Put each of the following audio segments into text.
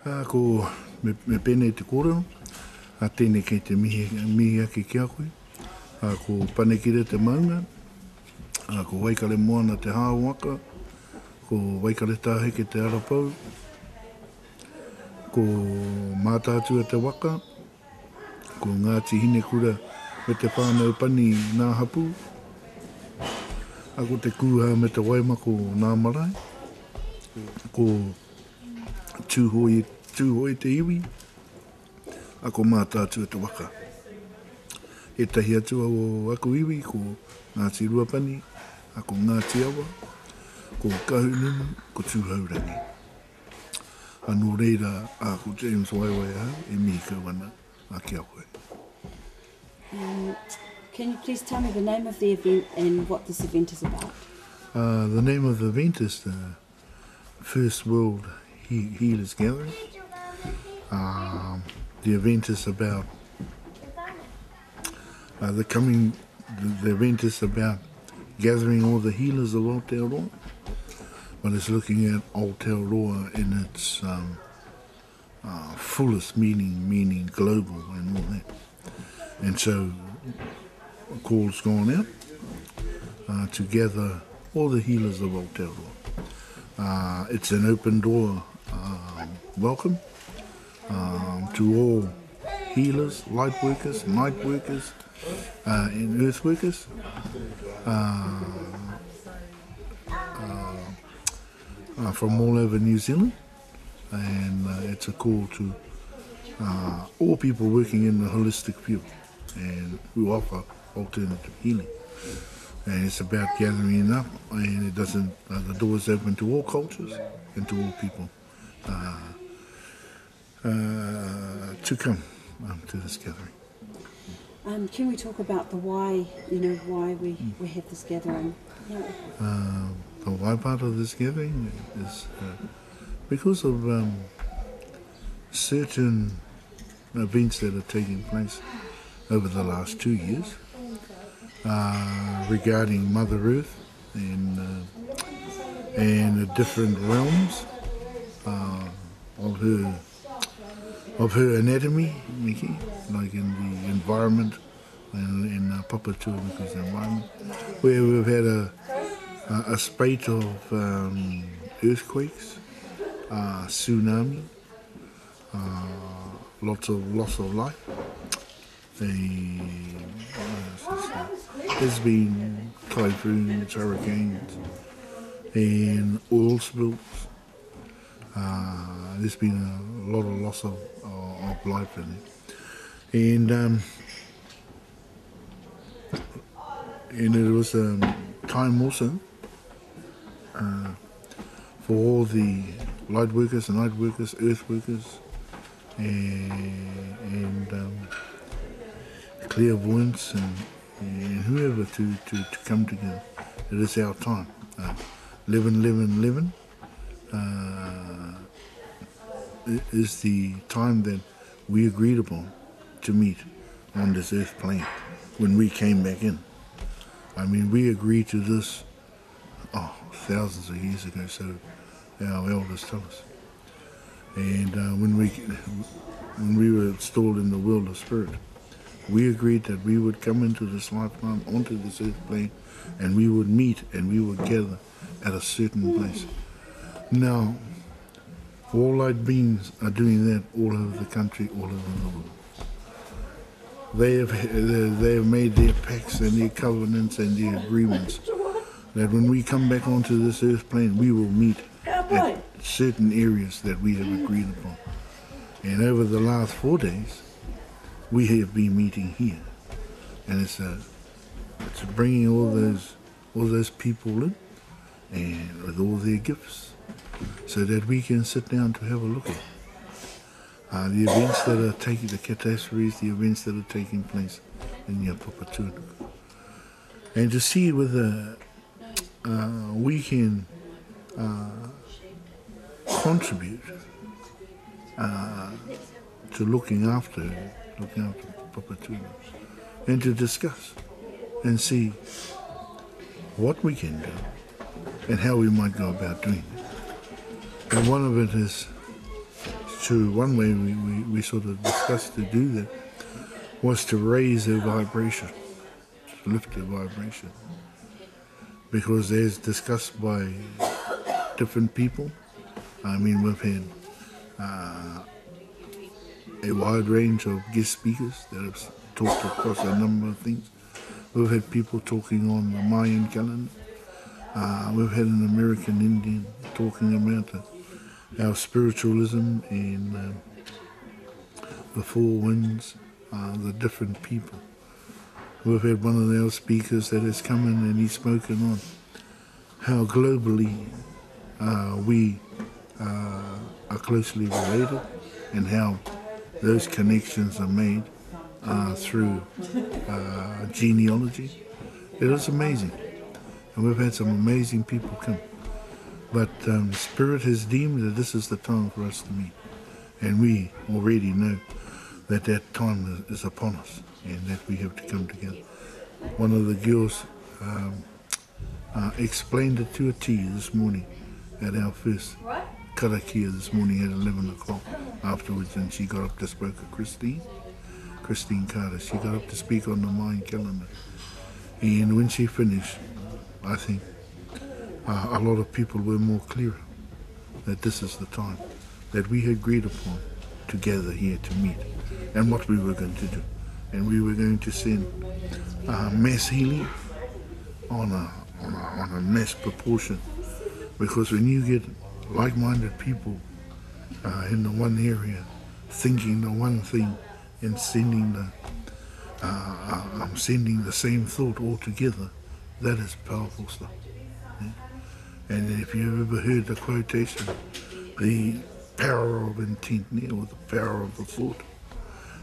Ko me pene te kōrero, a tēnei kei te mihi ake kia koe, ko panekire te maunga, ko waikare moana te hāwaka, ko waikare tāheke te arapau, ko mātātua te waka, ko Ngāti hine kura me te whānau pani nā hapu, ko te kūha me te waimako nā marae, ko tūhoi te iwi, ko mātātua te waka. E tahi atua o aku iwi, ko Ngāti Ruapani, ko Ngāti Awa, ko Kahununu, ko Tūhaurangi. Anō reira, ko James Waiwai hau, e mihi kauana a kia koe. Can you please tell me the name of the event and what this event is about? The name of the event is the First World Healers Gathering. The event is about the event is about gathering all the healers of Aotearoa, but it's looking at Aotearoa in its fullest meaning global and all that. And so a call's gone out to gather all the healers of Aotearoa. It's an open door welcome to all healers, lightworkers, nightworkers, and earthworkers. From all over New Zealand, and it's a call to all people working in the holistic field and who offer alternative healing. And it's about gathering up, and it doesn't. The door is open to all cultures and to all people to come to this gathering. Can we talk about the why? Why we have this gathering? The why part of this gathering is because of certain events that are taking place over the last 2 years regarding Mother Earth and the different realms of her anatomy, Miki, like in the environment and in Papatūānuku's environment, where we've had a spate of earthquakes, tsunami, lots of loss of life. There's been typhoons, hurricanes, and oil spills. There's been a lot of loss of life in it. And it was time also for all the lightworkers and nightworkers, earthworkers, and clairvoyants and whoever to come together. It is our time. Living. It is the time that we agreed upon to meet on this earth plane when we came back in. I mean, we agreed to this thousands of years ago, so our elders tell us. And when we were installed in the world of spirit, we agreed that we would come into this lifetime, onto this earth plane, and we would meet and we would gather at a certain place. Now, all light beings are doing that all over the country, all over the world. They have made their pacts and their covenants and their agreements that when we come back onto this earth plane, we will meet at certain areas that we have agreed upon. And over the last 4 days, we have been meeting here, and it's bringing all those people in, and with all their gifts, so that we can sit down to have a look at the events that are taking, the catastrophes, the events that are taking place in your Papatūānuku, and to see whether we can contribute to looking after Papatūānuku, and to discuss and see what we can do and how we might go about doing it. And one of it is one way we sort of discussed to do that was to raise their vibration, to lift their vibration. Because as discussed by different people, I mean, we've had a wide range of guest speakers that have talked across a number of things. We've had people talking on the Mayan calendar. We've had an American Indian talking about our spiritualism and the four winds, the different people. We've had one of our speakers that has come in and he's spoken on how globally we are closely related and how those connections are made through genealogy. It is amazing. And we've had some amazing people come. But Spirit has deemed that this is the time for us to meet. And we already know that that time is upon us and that we have to come together. One of the girls explained it to a T this morning at our first karakia this morning at 11 o'clock afterwards, and she got up to speak to Christine Carter. She got up to speak on the Mayan calendar. And when she finished, I think a lot of people were more clearer that this is the time that we had agreed upon to gather here to meet and what we were going to do. And we were going to send mass healing on a mass proportion, because when you get like-minded people in the one area thinking the one thing and sending the same thought all together, that is powerful stuff. Yeah? And if you've ever heard the quotation, the power of intent, or the power of the thought,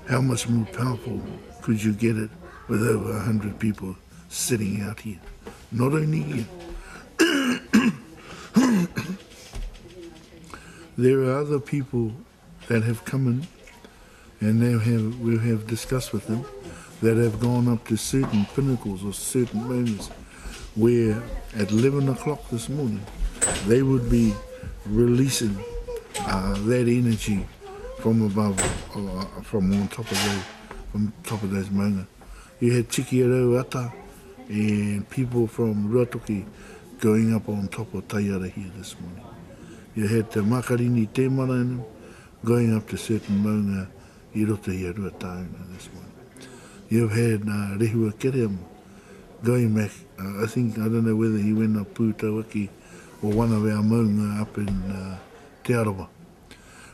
how much more powerful could you get it with over 100 people sitting out here? Not only here. There are other people that have come in, and we have discussed with them, that have gone up to certain pinnacles or certain moments where at 11 o'clock this morning they would be releasing that energy from above, from on top of those moments. You had Tikiaro Ata and people from Ruatoki going up on top of Taiara here this morning. You had the Makarini Temara going up to certain maunga I roto i a Ruatauna this morning. You've had Rehua Keream going back, I don't know whether he went up Pūtauaki or one of our maunga up in Te Arawa,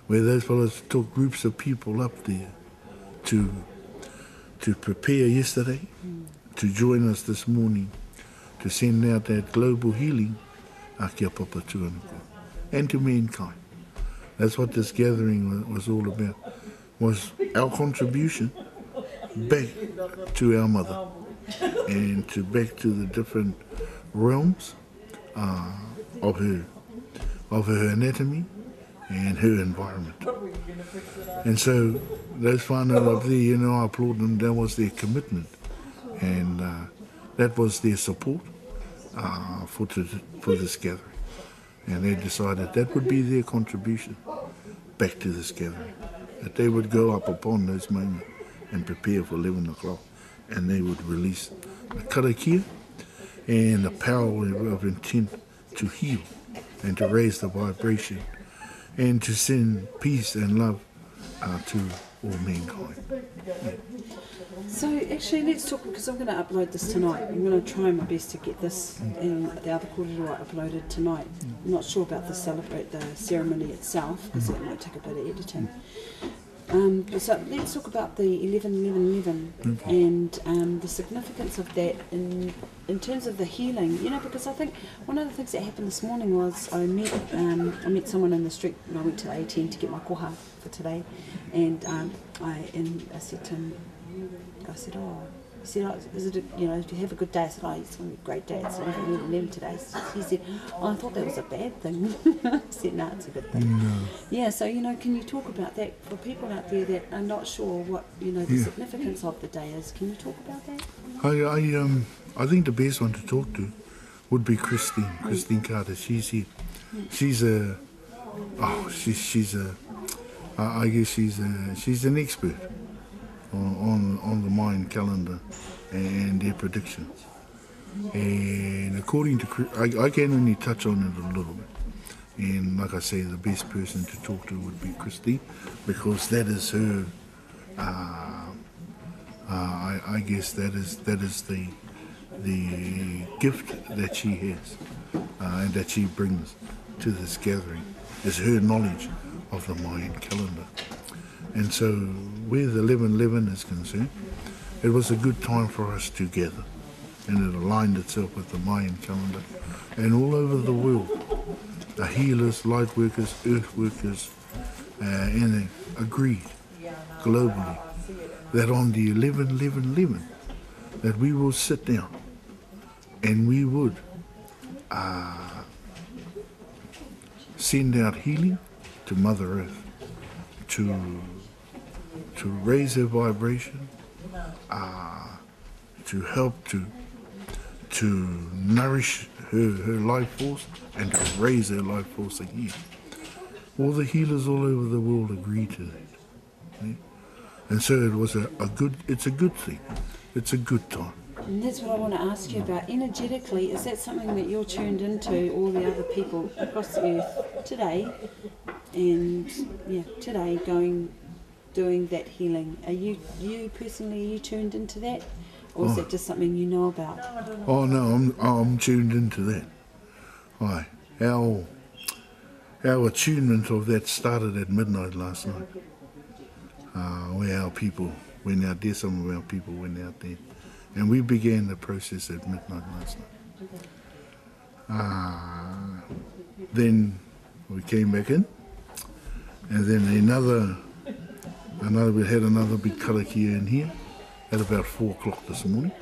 where those fellows took groups of people up there to prepare yesterday, to join us this morning, to send out that global healing kia papa tuanuku, and to mankind. That's what this gathering was all about, was our contribution back to our mother and back to the different realms of her anatomy and her environment. And so those whānau up there, I applaud them. That was their commitment, and that was their support for this gathering. And they decided that would be their contribution back to this gathering, that they would go up upon those moments and prepare for 11 o'clock, and they would release the karakia and the power of intent to heal and to raise the vibration and to send peace and love to all mankind. Yeah. So actually, let's talk, because I'm going to upload this tonight. I'm going to try my best to get this and the other kōrero uploaded tonight. I'm not sure about the ceremony itself, because it might take a bit of editing. So let's talk about the 11-11-11 and the significance of that in terms of the healing. Because I think one of the things that happened this morning was I met someone in the street when I went to the ATM to get my koha for today, and I said to him, is it, do you have a good day? I said, it's going to be a great day. It's 11 today. He said, I thought that was a bad thing. I said, no, it's a good thing. No. Yeah, so, can you talk about that for people out there that are not sure what, the significance of the day is? Can you talk about that? I think the best one to talk to would be Christine Carter. She's here. She's a I guess she's an expert on the Mayan calendar and their predictions. And according to, I can only touch on it a little bit. And like I say, the best person to talk to would be Christy, because that is her. I guess that is the gift that she has and that she brings to this gathering, is her knowledge of the Mayan calendar. And so where the 11/11 is concerned, it was a good time for us to gather, and it aligned itself with the Mayan calendar. And all over the world, the healers, lightworkers, earthworkers, and they agreed globally that on the 11/11/11 that we will sit down and we would send out healing to Mother Earth, to raise her vibration, to help to nourish her life force and to raise her life force again. All the healers all over the world agreed to that. Okay? And so it was it's a good thing. It's a good time. And that's what I want to ask you about. Energetically, is that something that you're tuned into, all the other people across the earth today, and today doing that healing? Are you personally, tuned into that? Or is that just something you know about? Oh no, I'm tuned into that. Aye. Our attunement of that started at midnight last night. Where our people went out there, some of our people went out there. And we began the process at midnight last night. Then we came back in, and then we had another big karakia in here at about 4 o'clock this morning.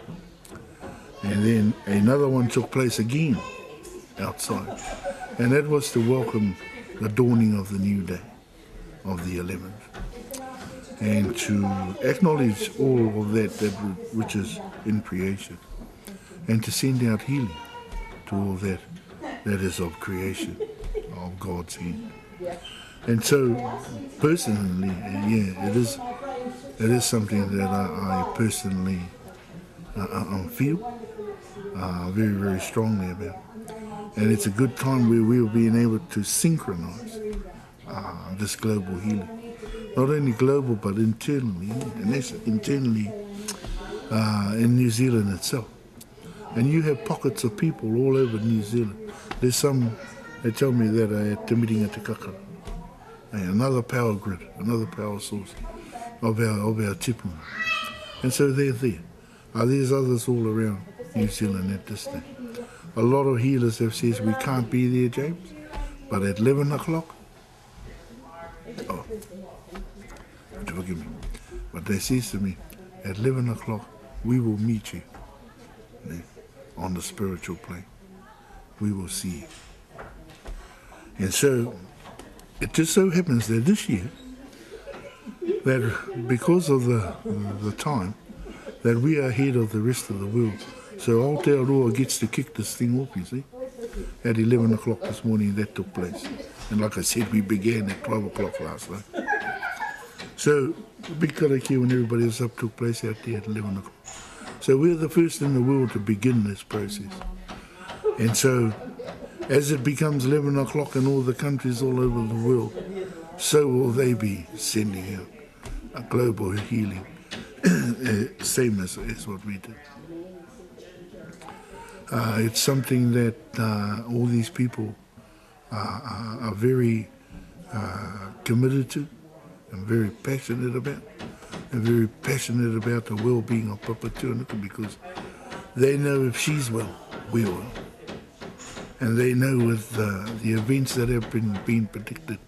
And then another one took place again outside. And that was to welcome the dawning of the new day, of the 11th. And to acknowledge all of that which is in creation, and to send out healing to all that is of creation, of God's hand. And so, personally, it is something that I personally feel very, very strongly about. And it's a good time where we're being able to synchronize this global healing. Not only global, but internally, and that's internally in New Zealand itself. And you have pockets of people all over New Zealand. There's some, they tell me that at the meeting at Te Kakara, another power grid, another power source of our tipu. And so they're there. There's others all around New Zealand at this time. A lot of healers have said we can't be there, James, but at 11 o'clock, forgive me, but they says to me, at 11 o'clock, we will meet you on the spiritual plane. We will see you. And so, it just so happens that this year, that because of the time, that we are ahead of the rest of the world. So Aotearoa gets to kick this thing off, you see. At 11 o'clock this morning, that took place. And like I said, we began at 12 o'clock last night. So, the big karakia when everybody else up took place out there at 11 o'clock. So we're the first in the world to begin this process. And so, as it becomes 11 o'clock in all the countries all over the world, so will they be sending out a global healing, same as what we did. It's something that all these people are very committed to, and very passionate about, the well-being of Papa Tuanuku, because they know if she's well, we're well. And they know with the events that have been predicted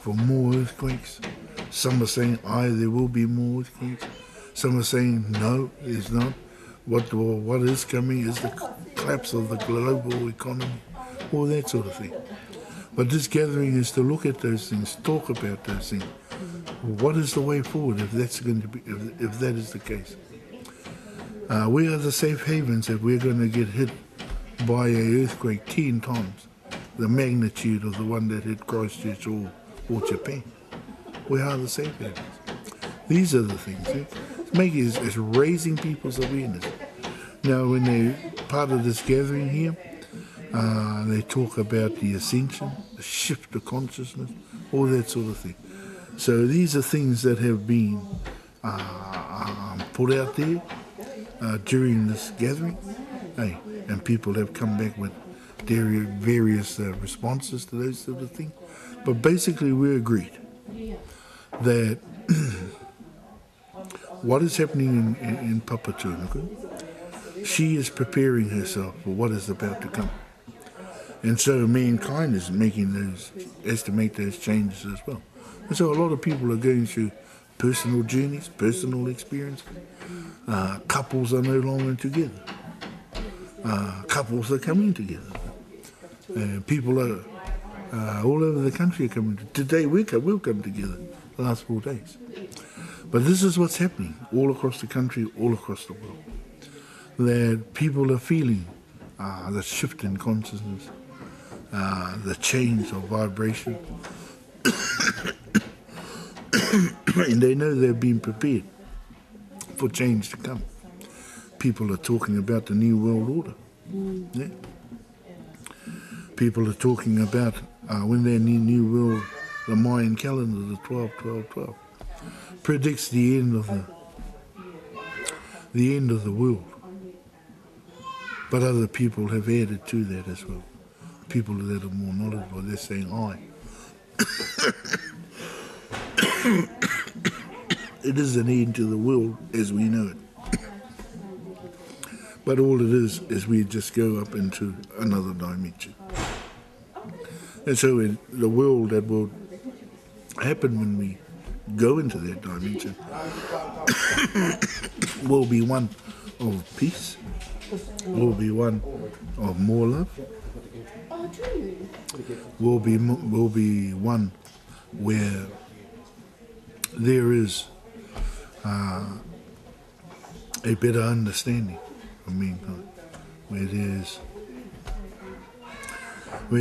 for more earthquakes. Some are saying, there will be more earthquakes. Some are saying, no, there's not. What is coming is the collapse of the global economy, all that sort of thing. But this gathering is to look at those things, talk about those things. What is the way forward if that's going to be, if that is the case? We are the safe havens if we're going to get hit by an earthquake 10 times the magnitude of the one that hit Christchurch or Japan. where are the safeguards? These are the things. It's raising people's awareness. Now, when they're part of this gathering here, they talk about the ascension, the shift of consciousness, all that sort of thing. So these are things that have been put out there during this gathering, and people have come back with various responses to those sort of things. But basically, we agreed that what is happening in Papatūānuku, she is preparing herself for what is about to come. And so mankind is has to make those changes as well. And so a lot of people are going through personal journeys, personal experiences. Couples are no longer together. Couples are coming together. People are all over the country are coming together. Today we'll come together the last 4 days. But this is what's happening all across the country, all across the world. That people are feeling the shift in consciousness, the change of vibration. And they know they're being prepared for change to come. People are talking about the New World Order. Yeah. People are talking about when their new world, the Mayan calendar, the 12-12-12, predicts the end of the world. But other people have added to that as well. People that are more knowledgeable, they're saying, it is an end to the world as we know it. But all it is we just go up into another dimension. And so the world that will happen when we go into that dimension will be one of peace, will be one of more love, will be one where there is a better understanding of mankind, where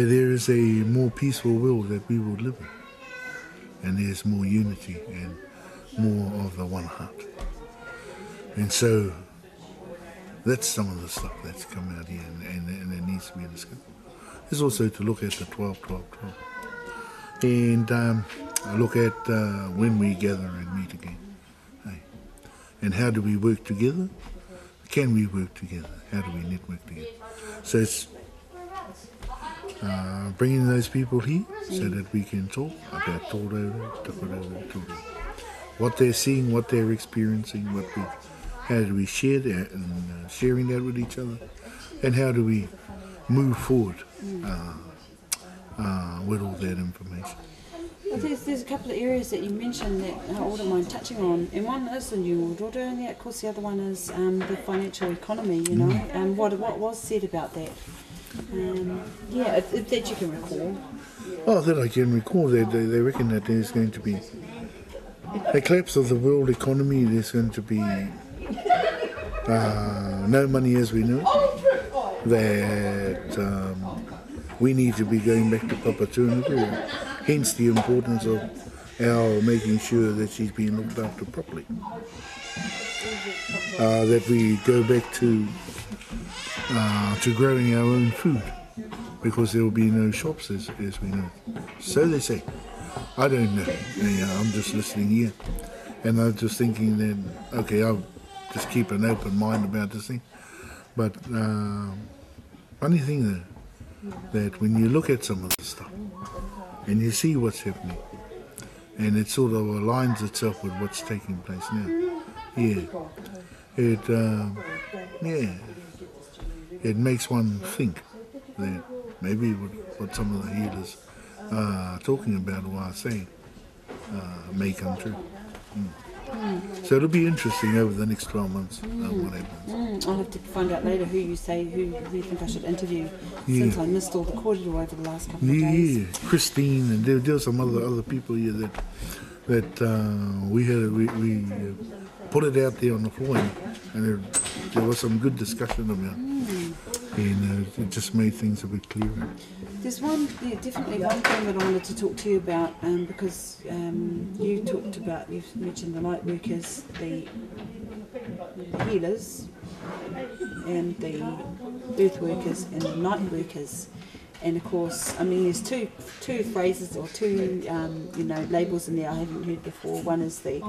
there is a more peaceful world that we will live in, and there's more unity and more of the one heart. And so that's some of the stuff that's come out here, and it needs to be discussed. There's also to look at the 12-12-12, and look at when we gather and meet again. And how do we work together? Can we work together? How do we network together? So it's bringing those people here so that we can talk about what they're seeing, what they're experiencing, how do we share that and sharing that with each other, and how do we move forward with all that information. Well, there's a couple of areas that you mentioned that I wouldn't mind touching on, and one is the New World Order, and of course the other one is the financial economy, and what was said about that. If that you can recall. Oh, that I can recall. They reckon that there's going to be a collapse of the world economy. There's going to be no money as we know it. That we need to be going back to Papatūānuku. Hence the importance of our making sure that she's being looked after properly. That we go back to growing our own food, because there will be no shops as we know. So they say. I don't know. I'm just listening here, and I'm just thinking that, okay, I'll just keep an open mind about this thing. But funny thing that when you look at some of the stuff and you see what's happening, and it sort of aligns itself with what's taking place now, it makes one think that maybe what some of the healers are talking about or are saying may come true. So it'll be interesting over the next 12 months what happens. I'll have to find out later who you think I should interview, since I missed all the kōrero over the last couple of days. Yeah, Christine, and there were some other people here that we put it out there on the floor, and there was some good discussion about it. And it just made things a bit clearer. There's definitely one thing that I wanted to talk to you about, because you mentioned the Lightworkers, the healers, and the Earthworkers and the Nightworkers. And of course, I mean, there's two phrases or two labels in there I haven't heard before. One is the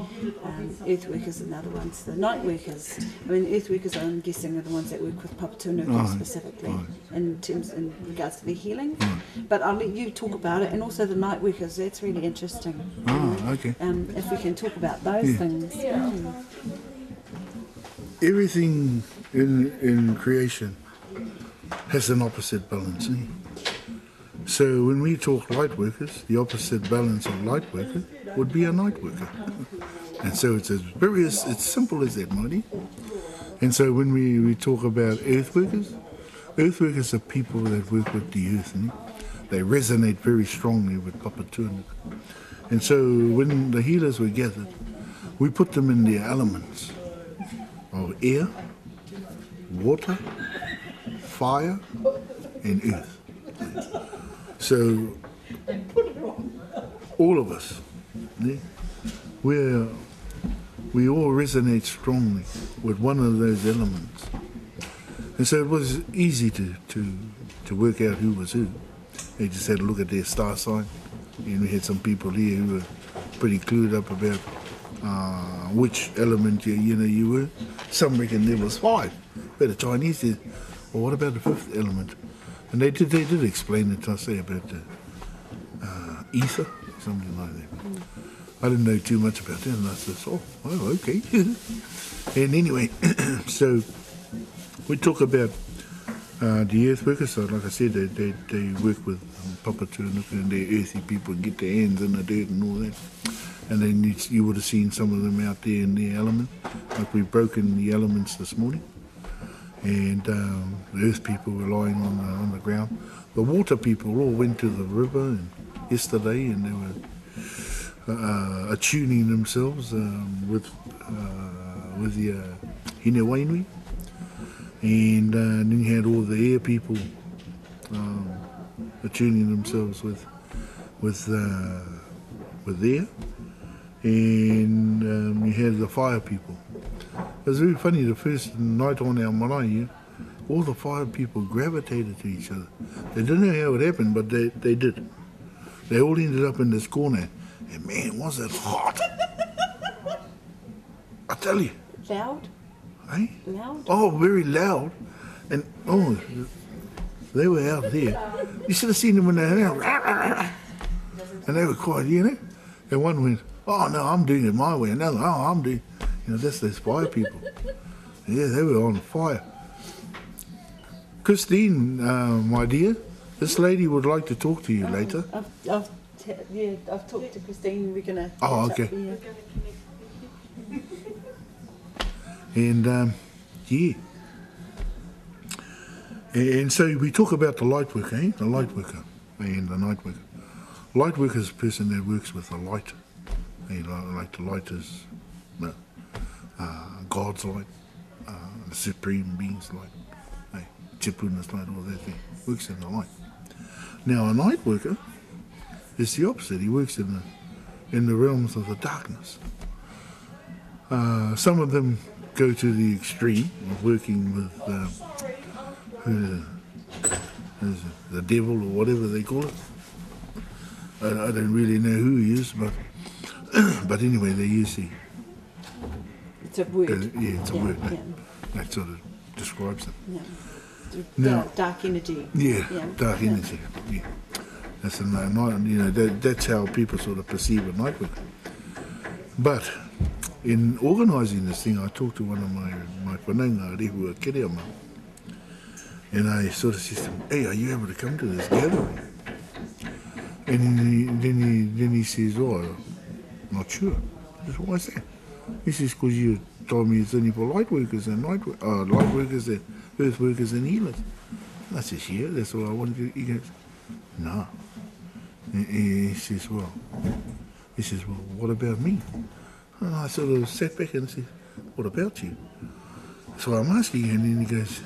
Earthworkers, and the other one's the Nightworkers. I mean, Earthworkers, I'm guessing, are the ones that work with Papatūānuku specifically in regards to their healing. But I'll let you talk about it, and also the Nightworkers. That's really interesting. Okay. If we can talk about those things. Everything in creation has an opposite balance. So when we talk light workers, the opposite balance of light worker would be a night worker. And so it's it's simple as that, Marty. And so when we talk about earth workers are people that work with the earth. They resonate very strongly with Papatūānuku. And so when the healers were gathered, we put them in their elements of air, water, fire, and earth. So all of us, we all resonate strongly with one of those elements. And so it was easy to work out who was who. They just had to look at their star sign. And we had some people here who were pretty clued up about which element you were. Some reckon there was 5. But the Chinese said, well, what about the 5th element? And they did explain it to us about the ether, something like that. I didn't know too much about that, and I said, oh, okay. And anyway, so we talk about the Earthworkers. So like I said, they work with Papatūānuku and their earthy people, get their hands in the dirt and all that. And then you would have seen some of them out there in their element, like we've broken the elements this morning. And the earth people were lying on the ground. The water people all went to the river yesterday, and they were attuning themselves with the Hine Wainui. And then you had all the air people attuning themselves with air. And you had the fire people. It was very funny, the first night on our marae, all the 5 people gravitated to each other. They didn't know how it happened, but they did. They all ended up in this corner, and man, was it hot. I tell you. Loud? Eh? Loud? Oh, very loud. And, they were out there. You should have seen them when they were and they were quiet, And one went, oh, no, I'm doing it my way. Another, I'm doing that's those fire people. Yeah, they were on fire. Christine, my dear, this lady would like to talk to you later. I've talked to Christine. We're gonna. Okay. Up, And yeah. And so we talk about the light worker, the light worker and the night worker. Light worker is a person that works with the light. Like the light is God's light, the supreme being's light, Tipuna's light, all that thing, works in the light. Now a night worker is the opposite. He works in the realms of the darkness. Some of them go to the extreme of working with the devil or whatever they call it. I don't really know who he is, but anyway, they use the. It's a word. It's a word. That sort of describes it. Yeah. Now, dark energy. Dark energy. Yeah. That's a night. That's how people sort of perceive a night worker. But in organising this thing, I talked to one of my whanaunga rehua kereama, and I sort of said to him, hey, are you able to come to this gathering? And then he says, oh, not sure. I said, why is that? He says, because you told me it's only for light workers and light workers and earth workers and healers. And I says, yeah, that's what I wanted to. He goes, no. And he says, well, what about me? And I sort of sat back and said, what about you? So I'm asking him, and then he goes,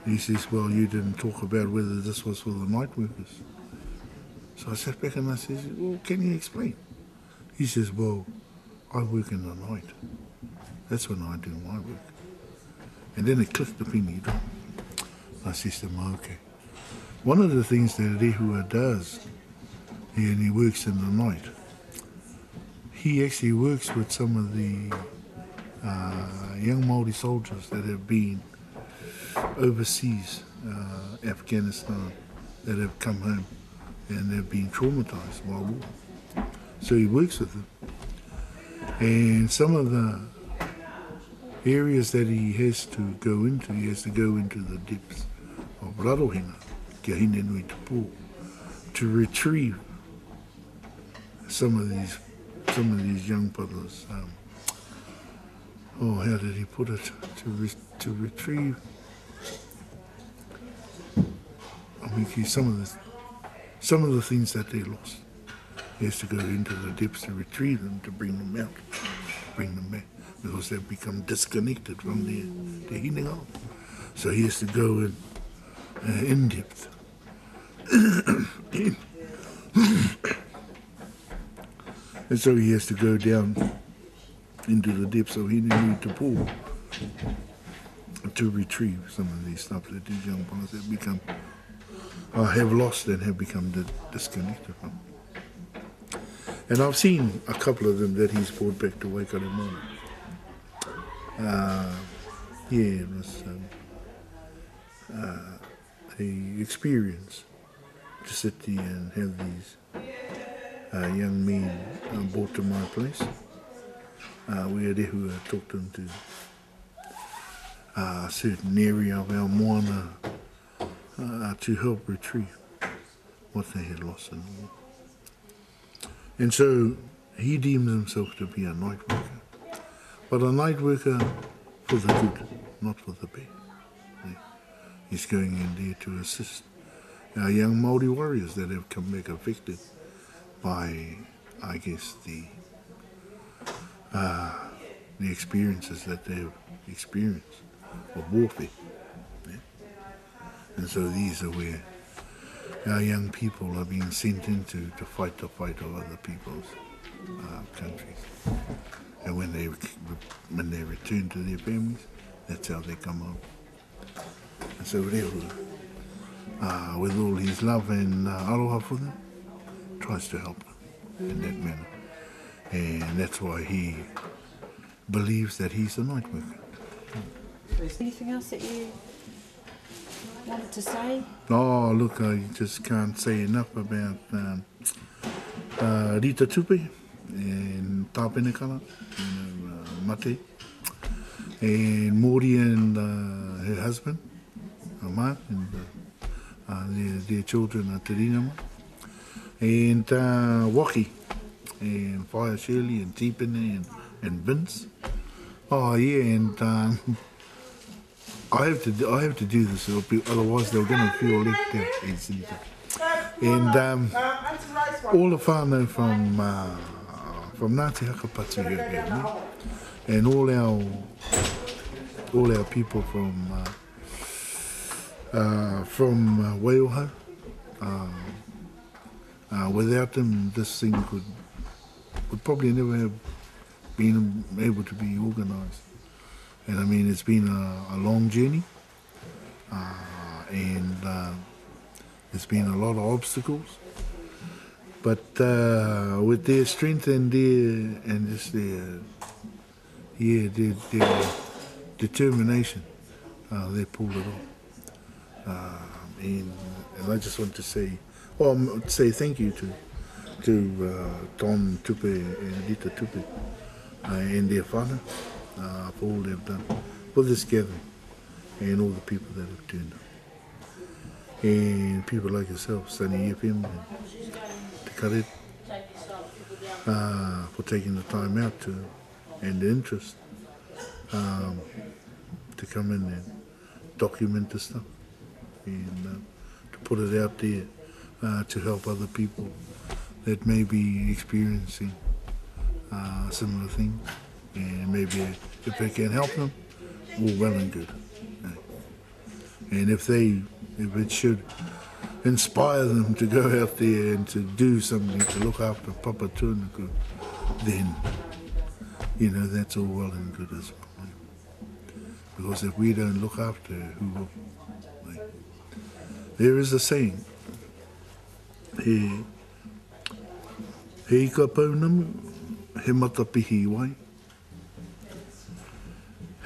He says, well, you didn't talk about whether this was for the night workers. So I sat back and I says, well, can you explain? He says, well, I work in the night. That's when I do my work. And then it clicked the penny drop. I says to him, okay. One of the things that Rehua does, and he works in the night, he actually works with some of the young Māori soldiers that have been overseas, Afghanistan, that have come home and they've been traumatised while war. So he works with them. And some of the areas that he has to go into the depths of Rarohenga, kia hine nui te pō, to retrieve some of these young brothers. How did he put it? To retrieve. I mean, some of the things that they lost. He has to go into the depths to retrieve them, to bring them out, bring them back, because they've become disconnected from their hinega. So he has to go in depth. And so he has to go down into the depths of Hinenui Te Pō to retrieve some of these stuff that these young brothers have become, have lost and have become disconnected from. And I've seen a couple of them that he's brought back to Waikato. It was a experience to sit there and have these young men brought to my place. Where Rehua took them to a certain area of our moana to help retrieve what they had lost in the war. And so he deems himself to be a night worker, but a night worker for the good, not for the bad. He's going in there to assist our young Māori warriors that have come back affected by, I guess, the experiences that they've experienced of warfare. And so these are where our young people are being sent into to fight the fight of other people's countries. And when they return to their families, that's how they come home. And so Rehua, with all his love and aroha for them, tries to help them in that manner. And that's why he believes that he's a night worker. Anything else that you wanted to say? Oh, look, I just can't say enough about Rita Tupe and Tāpenekala, Mate, and Mori and her husband, Mark, and their children are Tirinama, and Waki, and Fire Shirley, and Tipene, and Vince. Oh yeah, and I have to do this, otherwise they're going to feel left out. And all the whānau from Ngāti Hakapatu here, and all our people from Waiohau. Without them, this thing would probably never have been able to be organised. And I mean, it's been a long journey, and there's been a lot of obstacles. But with their strength and just their determination, they pulled it off. And I just want to say thank you to Tom Tupe and Rita Tupe and their whānau for all they've done for this gathering and all the people that have turned up. And people like yourself, Sunny FM and Te Karet, for taking the time out and the interest to come in and document this stuff and to put it out there to help other people that may be experiencing similar things, and maybe if they can help them, all well and good. And if it should inspire them to go out there and to do something to look after Papa Tuanuku, then, that's all well and good as well. Because if we don't look after her, who will? There is a saying, he ika paunamu, he matapihi wai,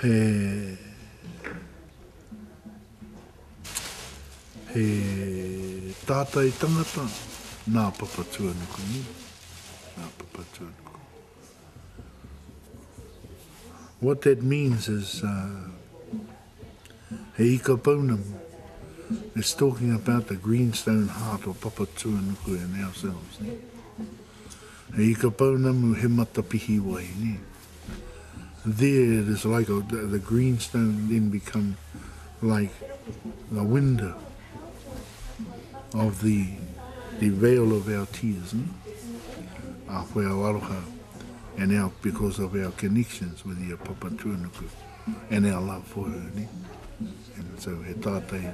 he tātai tangata, nā Papa Tuanuku ni, nā Papa Tuanuku. What that means is, he ika paunamu, it's talking about the greenstone heart of Papa Tuanuku and ourselves. Ne? He ika paunamu he matapihi wai. Ne? There it is like the greenstone then become like the window of the veil of our tears. Ne? For our aroha and because of our connections with your Papa Tuanuku and our love for her. Ne? And so he tātai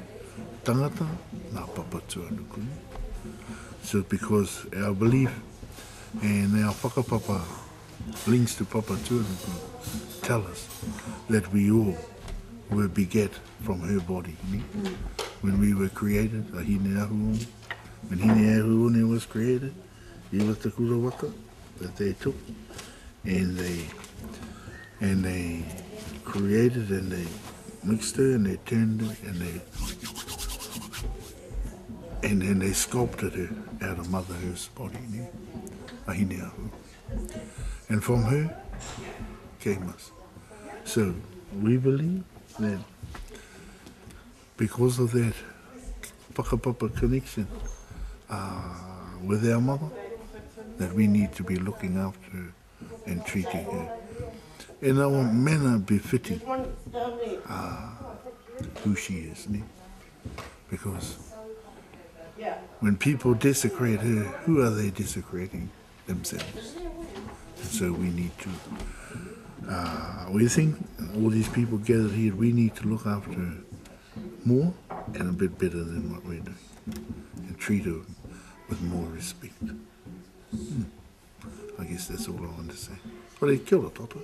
tangata, nā Papa Tuanuku. So because our belief and our whakapapa links to Papa Tuanuku tell us that we all were beget from her body. When we were created, Ahine Ahuone, when Hine Ahuone was created, he was the kura waka that they took and they created and they mixed her and they turned her and then they sculpted her out of Mother Earth's body, Ahine Ahu. And from her came us. So we believe that because of that whakapapa connection with our mother, that we need to be looking after her and treating her in a manner befitting who she is. Because when people desecrate her, who are they desecrating? Themselves. And so we need to, we think all these people gathered here, we need to look after her more and a bit better than what we're doing. And treat her with more respect. I guess that's all I want to say. Well, kia ora, Tata.